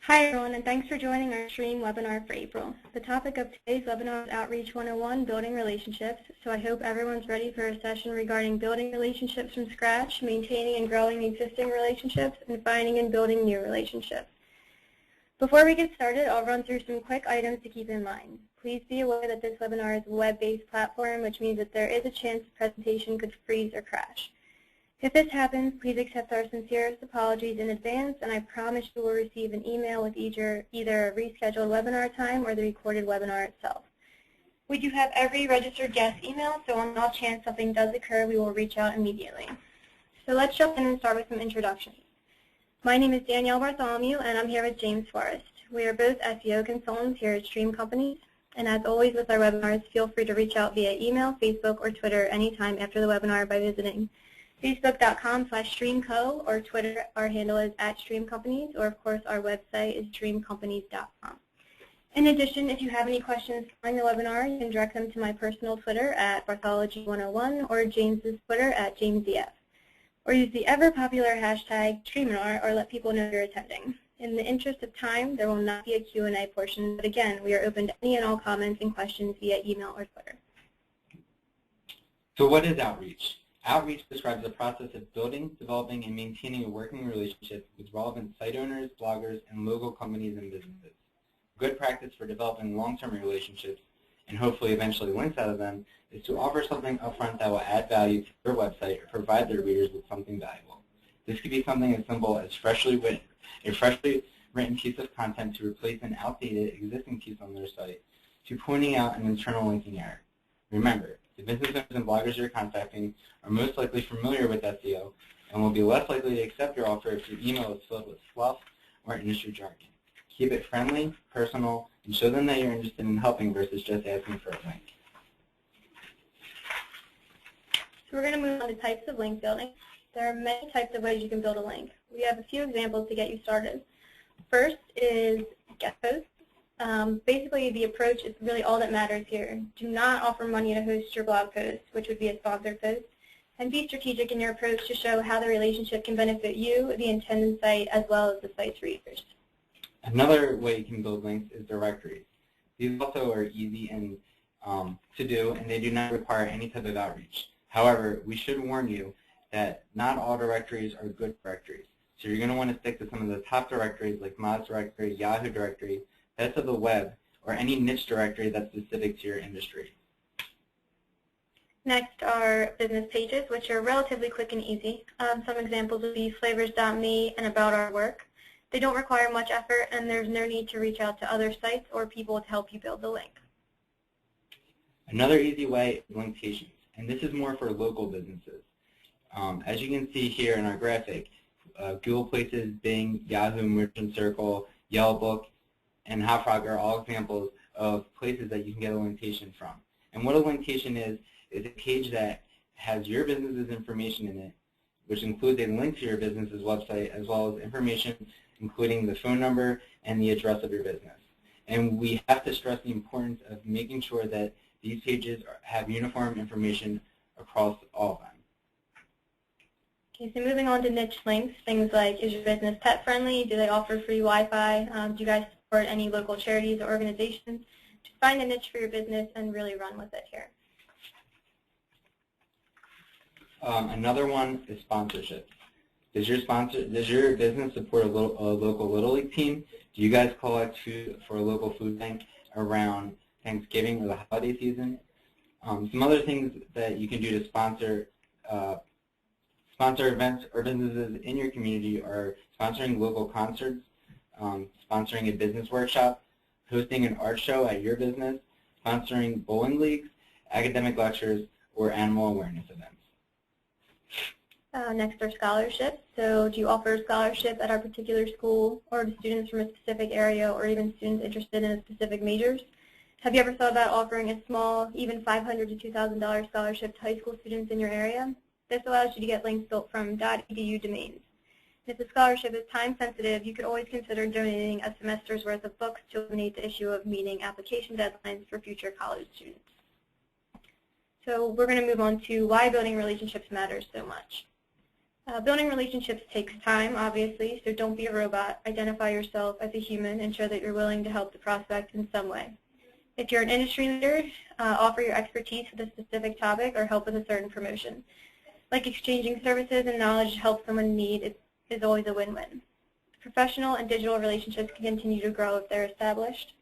Hi everyone, and thanks for joining our stream webinar for April. The topic of today's webinar is Outreach 101, Building Relationships, so I hope everyone's ready for a session regarding building relationships from scratch, maintaining and growing existing relationships, and finding and building new relationships. Before we get started, I'll run through some quick items to keep in mind. Please be aware that this webinar is a web-based platform, which means that there is a chance the presentation could freeze or crash. If this happens, please accept our sincerest apologies in advance, and I promise you will receive an email with either a rescheduled webinar time or the recorded webinar itself. We do have every registered guest email, so on the off chance something does occur, we will reach out immediately. So let's jump in and start with some introductions. My name is Danielle Bartholomew, and I'm here with James Forrest. We are both SEO consultants here at Stream Companies, and as always with our webinars, feel free to reach out via email, Facebook, or Twitter anytime after the webinar by visiting facebook.com/streamco, or Twitter, our handle is @streamcompanies, or of course our website is streamcompanies.com. In addition, if you have any questions during the webinar, you can direct them to my personal Twitter @Barthology101 or James's Twitter @JamesDF, or use the ever-popular hashtag StreamNR or let people know you're attending. In the interest of time, there will not be a Q&A portion, but again, we are open to any and all comments and questions via email or Twitter. So what is outreach? Outreach describes the process of building, developing, and maintaining a working relationship with relevant site owners, bloggers, and local companies and businesses. Good practice for developing long-term relationships, and hopefully eventually links out of them, is to offer something upfront that will add value to their website or provide their readers with something valuable. This could be something as simple as a freshly written piece of content to replace an outdated existing piece on their site, to pointing out an internal linking error. Remember, the business owners and bloggers you're contacting are most likely familiar with SEO and will be less likely to accept your offer if your email is filled with fluff or industry jargon. Keep it friendly, personal, and show them that you're interested in helping versus just asking for a link. So we're going to move on to types of link building. There are many types of ways you can build a link. We have a few examples to get you started. First is guest posts. Basically, the approach is really all that matters here. Do not offer money to host your blog post, which would be a sponsored post, and be strategic in your approach to show how the relationship can benefit you, the intended site, as well as the site's readers. Another way you can build links is directories. These also are easy and to do, and they do not require any type of outreach. However, we should warn you that not all directories are good directories. So you're going to want to stick to some of the top directories like Moz Directory, Yahoo Directory, Best of the Web, or any niche directory that's specific to your industry. Next are business pages, which are relatively quick and easy. Some examples would be flavors.me and About Our Work. They don't require much effort, and there's no need to reach out to other sites or people to help you build the link. Another easy way is linktations, and this is more for local businesses. As you can see here in our graphic, Google Places, Bing, Yahoo, Merchant Circle, Yellow Book, and Hotfrog are all examples of places that you can get a linktation from. And what a linktation is a page that has your business's information in it, which includes a link to your business's website, as well as information including the phone number and the address of your business. And we have to stress the importance of making sure that these pages have uniform information across all of them. Okay, so moving on to niche links, things like, is your business pet friendly? Do they offer free Wi-Fi? Do you guys support any local charities or organizations? Just find a niche for your business and really run with it here. Another one is sponsorships. Does your business support a local Little League team? Do you guys collect food for a local food bank around Thanksgiving or the holiday season? Some other things that you can do to sponsor events or businesses in your community are sponsoring local concerts, sponsoring a business workshop, hosting an art show at your business, sponsoring bowling leagues, academic lectures, or animal awareness events. Next are scholarships. So do you offer a scholarship at our particular school, or to students from a specific area, or even students interested in specific majors? Have you ever thought about offering a small, even $500 to $2,000 scholarship to high school students in your area? This allows you to get links built from .edu domains. If the scholarship is time sensitive, you could always consider donating a semester's worth of books to eliminate the issue of meeting application deadlines for future college students. So we're going to move on to why building relationships matters so much. Building relationships takes time, obviously, so don't be a robot. Identify yourself as a human and show that you're willing to help the prospect in some way. If you're an industry leader, offer your expertise with a specific topic or help with a certain promotion. Like exchanging services and knowledge to help someone in need is always a win-win. Professional and digital relationships can continue to grow if they're established.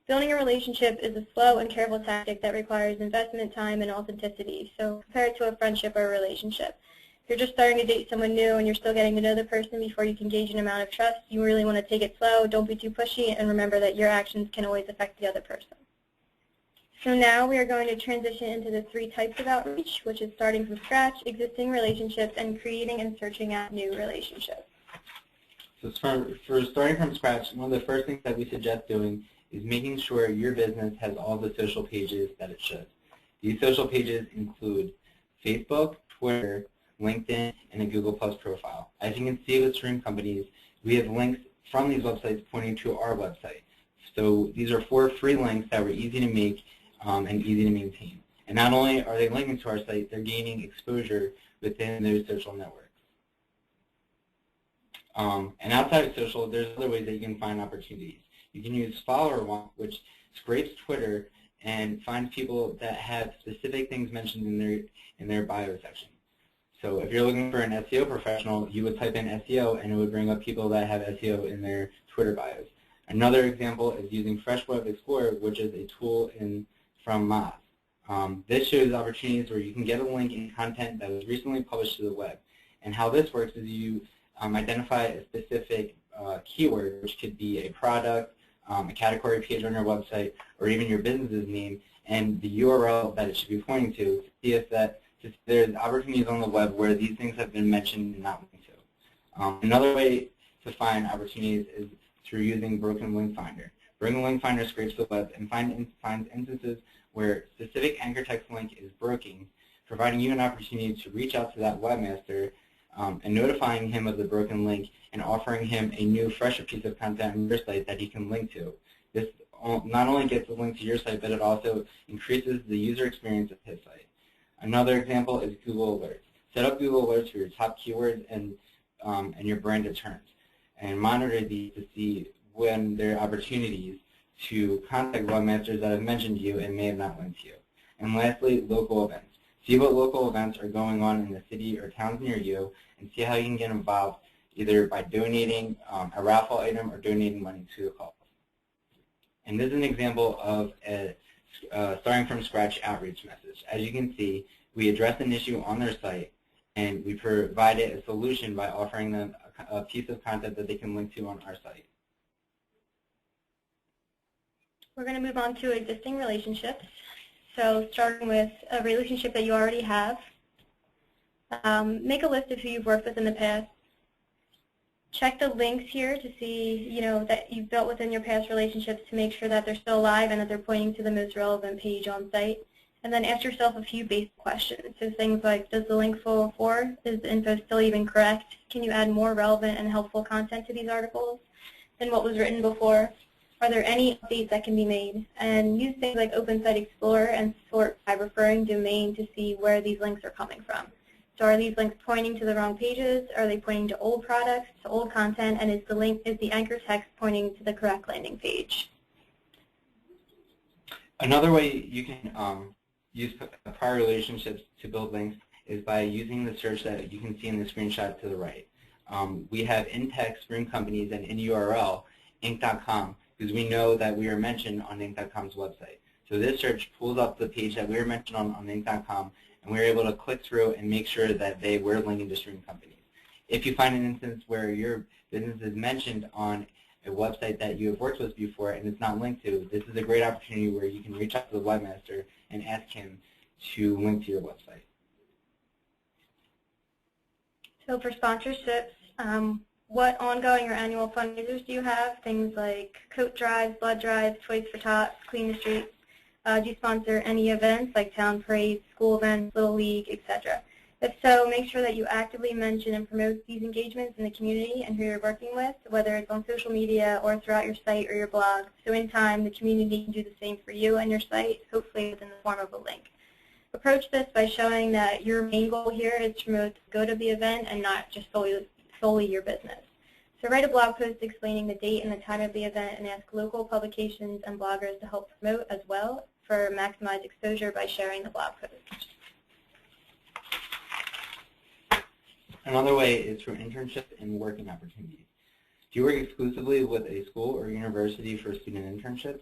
Building a relationship is a slow and careful tactic that requires investment, time, and authenticity, so compare it to a friendship or a relationship. If you're just starting to date someone new and you're still getting to know the person before you can gauge an amount of trust, you really want to take it slow, don't be too pushy, and remember that your actions can always affect the other person. So now we are going to transition into the 3 types of outreach, which is starting from scratch, existing relationships, and creating and searching out new relationships. So for starting from scratch, one of the first things that we suggest doing is making sure your business has all the social pages that it should. These social pages include Facebook, Twitter, LinkedIn, and a Google Plus profile. As you can see with Stream Companies, we have links from these websites pointing to our website. So these are 4 free links that were easy to make and easy to maintain. And not only are they linking to our site, they're gaining exposure within those social networks. And outside of social, there's other ways that you can find opportunities. You can use Follower Womp, which scrapes Twitter and finds people that have specific things mentioned in their bio section. So if you're looking for an SEO professional, you would type in SEO and it would bring up people that have SEO in their Twitter bios. Another example is using Fresh Web Explorer, which is a tool from Moz. This shows opportunities where you can get a link in content that was recently published to the web. And how this works is you identify a specific keyword, which could be a product, a category page on your website, or even your business's name, and the URL that it should be pointing to see if there's opportunities on the web where these things have been mentioned and not linked to. Another way to find opportunities is through using Broken Link Finder. Broken Link Finder scrapes the web and finds instances where specific anchor text link is broken, providing you an opportunity to reach out to that webmaster and notifying him of the broken link and offering him a new, fresher piece of content on your site that he can link to. This not only gets a link to your site, but it also increases the user experience of his site. Another example is Google Alerts. Set up Google Alerts for your top keywords and your branded terms, and monitor these to see when there are opportunities to contact webmasters that have mentioned you and may have not linked to you. And lastly, local events. See what local events are going on in the city or towns near you, and see how you can get involved either by donating a raffle item or donating money to the cause. And this is an example of a starting from scratch outreach message. As you can see, we address an issue on their site, and we provided a solution by offering them a piece of content that they can link to on our site. We're going to move on to existing relationships. So starting with a relationship that you already have, make a list of who you've worked with in the past. Check the links here to see, that you've built within your past relationships to make sure that they're still alive and that they're pointing to the most relevant page on site. And then ask yourself a few basic questions. So things like, does the link 404, is the info still even correct? Can you add more relevant and helpful content to these articles than what was written before? Are there any updates that can be made? And use things like Open Site Explorer and sort by referring domain to see where these links are coming from. So are these links pointing to the wrong pages? Are they pointing to old products, to old content? And is the anchor text pointing to the correct landing page? Another way you can use prior relationships to build links is by using the search that you can see in the screenshot to the right. We have in text, Stream Companies, and in URL, Inc.com, because we know that we are mentioned on Inc.com's website. So this search pulls up the page that we were mentioned on Inc.com, and we're able to click through and make sure that they were linking to Stream Companies. If you find an instance where your business is mentioned on a website that you have worked with before and it's not linked to, this is a great opportunity where you can reach out to the webmaster and ask him to link to your website. So for sponsorships, what ongoing or annual fundraisers do you have? Things like coat drives, blood drives, Toys for Tots, Clean the Streets. Do you sponsor any events like town parades, school events, Little League, etc.? If so, make sure that you actively mention and promote these engagements in the community and who you're working with, whether it's on social media or throughout your site or your blog. So in time, the community can do the same for you and your site, hopefully within the form of a link. Approach this by showing that your main goal here is to promote the good of the event and not just solely your business. So write a blog post explaining the date and the time of the event and ask local publications and bloggers to help promote as well for maximized exposure by sharing the blog post. Another way is through internships and working opportunities. Do you work exclusively with a school or university for student internships?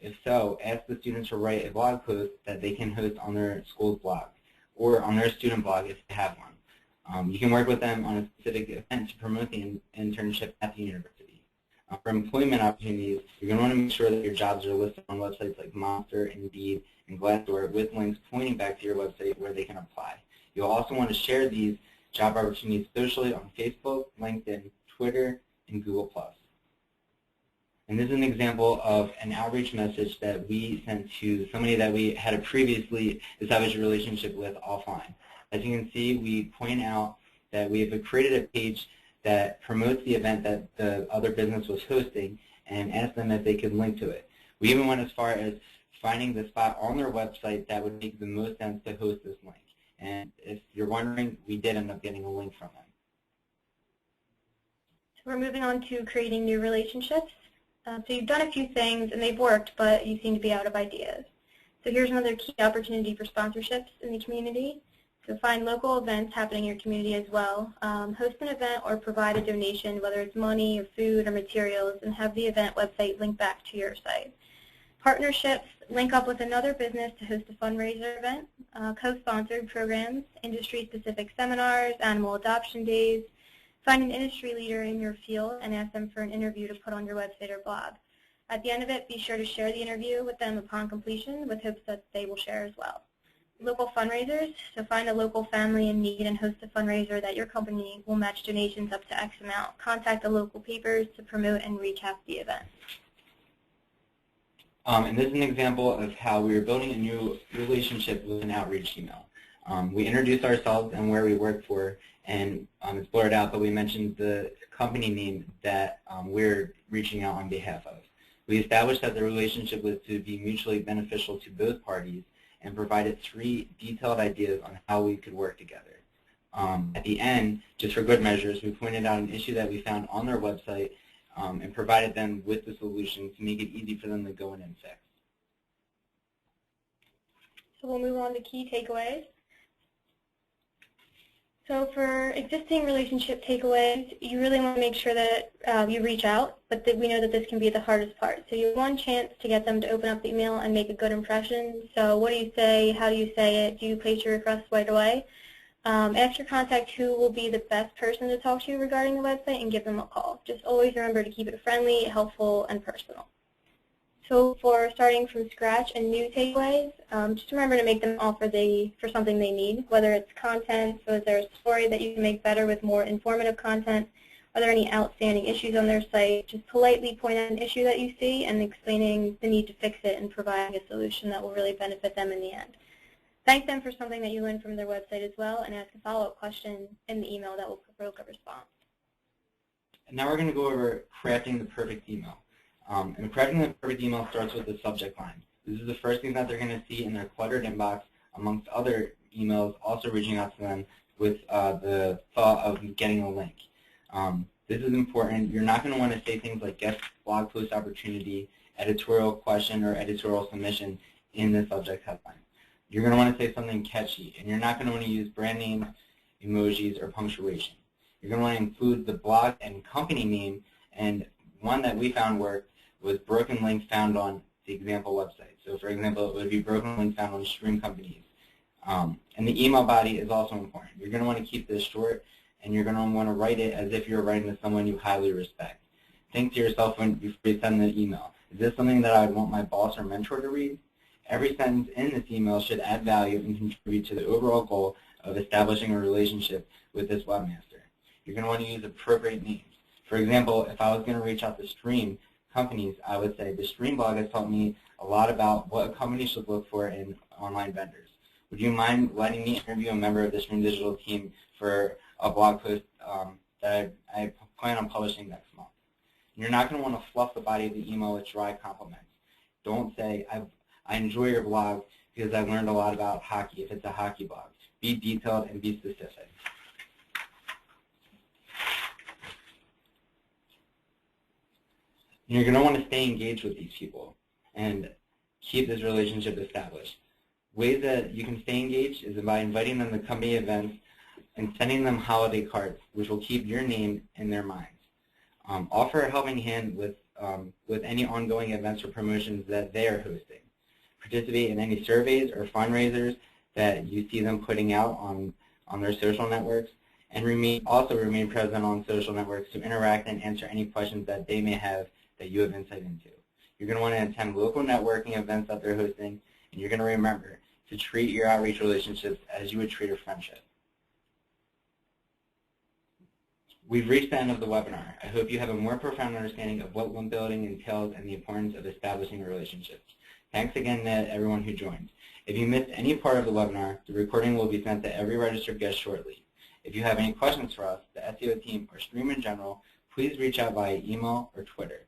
If so, ask the students to write a blog post that they can host on their school's blog or on their student blog if they have one. You can work with them on a specific event to promote the internship at the university. For employment opportunities, you're going to want to make sure that your jobs are listed on websites like Monster, Indeed, and Glassdoor with links pointing back to your website where they can apply. You'll also want to share these job opportunities socially on Facebook, LinkedIn, Twitter, and Google+. And this is an example of an outreach message that we sent to somebody that we had a previously established a relationship with offline. As you can see, we point out that we have created a page that promotes the event that the other business was hosting and asked them if they could link to it. We even went as far as finding the spot on their website that would make the most sense to host this link. And if you're wondering, we did end up getting a link from them. So we're moving on to creating new relationships. So you've done a few things and they've worked, but you seem to be out of ideas. So here's another key opportunity for sponsorships in the community. So find local events happening in your community as well. Host an event or provide a donation, whether it's money or food or materials, and have the event website link back to your site. Partnerships, link up with another business to host a fundraiser event. Co-sponsored programs, industry-specific seminars, animal adoption days. Find an industry leader in your field and ask them for an interview to put on your website or blog. At the end of it, be sure to share the interview with them upon completion with hopes that they will share as well. Local fundraisers, so find a local family in need and host a fundraiser that your company will match donations up to X amount. Contact the local papers to promote and recap the event. And this is an example of how we were building a new relationship with an outreach email. We introduced ourselves and where we work for, and it's blurred out, but we mentioned the company name that we're reaching out on behalf of. We established that the relationship was to be mutually beneficial to both parties and provided 3 detailed ideas on how we could work together. At the end, just for good measures, we pointed out an issue that we found on their website and provided them with the solution to make it easy for them to go in and fix. So we'll move on to key takeaways. So for existing relationship takeaways, you really want to make sure that you reach out, but that we know that this can be the hardest part. So you have one chance to get them to open up the email and make a good impression. So what do you say? How do you say it? Do you place your request right away? Ask your contact who will be the best person to talk to regarding the website and give them a call. Just always remember to keep it friendly, helpful, and personal. So for starting from scratch and new takeaways, just remember to make them all for something they need, whether it's content, so is there a story that you can make better with more informative content? Are there any outstanding issues on their site? Just politely point out an issue that you see and explaining the need to fix it and providing a solution that will really benefit them in the end. Thank them for something that you learned from their website as well, and ask a follow-up question in the email that will provoke a response. And now we're going to go over crafting the perfect email. And crafting the perfect email starts with the subject line. This is the first thing that they're going to see in their cluttered inbox, amongst other emails also reaching out to them with the thought of getting a link. This is important. You're not going to want to say things like guest blog post opportunity, editorial question, or editorial submission in the subject headline. You're going to want to say something catchy, and you're not going to want to use brand names, emojis, or punctuation. You're going to want to include the blog and company name, and one that we found worked was broken links found on the example website. So for example, it would be broken links found on Stream Companies. And the email body is also important. You're going to want to keep this short, and you're going to want to write it as if you're writing to someone you highly respect. Think to yourself before you send the email, is this something that I would want my boss or mentor to read? Every sentence in this email should add value and contribute to the overall goal of establishing a relationship with this webmaster. You're going to want to use appropriate names. For example, if I was going to reach out to Stream Companies, I would say, the Stream blog has taught me a lot about what a company should look for in online vendors. Would you mind letting me interview a member of the Stream Digital team for a blog post that I plan on publishing next month? And you're not going to want to fluff the body of the email with dry compliments. Don't say, I enjoy your blog because I learned a lot about hockey if it's a hockey blog. Be detailed and be specific. You're going to want to stay engaged with these people and keep this relationship established. Ways that you can stay engaged is by inviting them to company events and sending them holiday cards, which will keep your name in their minds. Offer a helping hand with any ongoing events or promotions that they are hosting. Participate in any surveys or fundraisers that you see them putting out on their social networks, and also remain present on social networks to interact and answer any questions that they may have that you have insight into. You're going to want to attend local networking events that they're hosting, and you're going to remember to treat your outreach relationships as you would treat a friendship. We've reached the end of the webinar. I hope you have a more profound understanding of what link building entails and the importance of establishing relationships. Thanks again to everyone who joined. If you missed any part of the webinar, the recording will be sent to every registered guest shortly. If you have any questions for us, the SEO team, or Stream in general, please reach out via email or Twitter.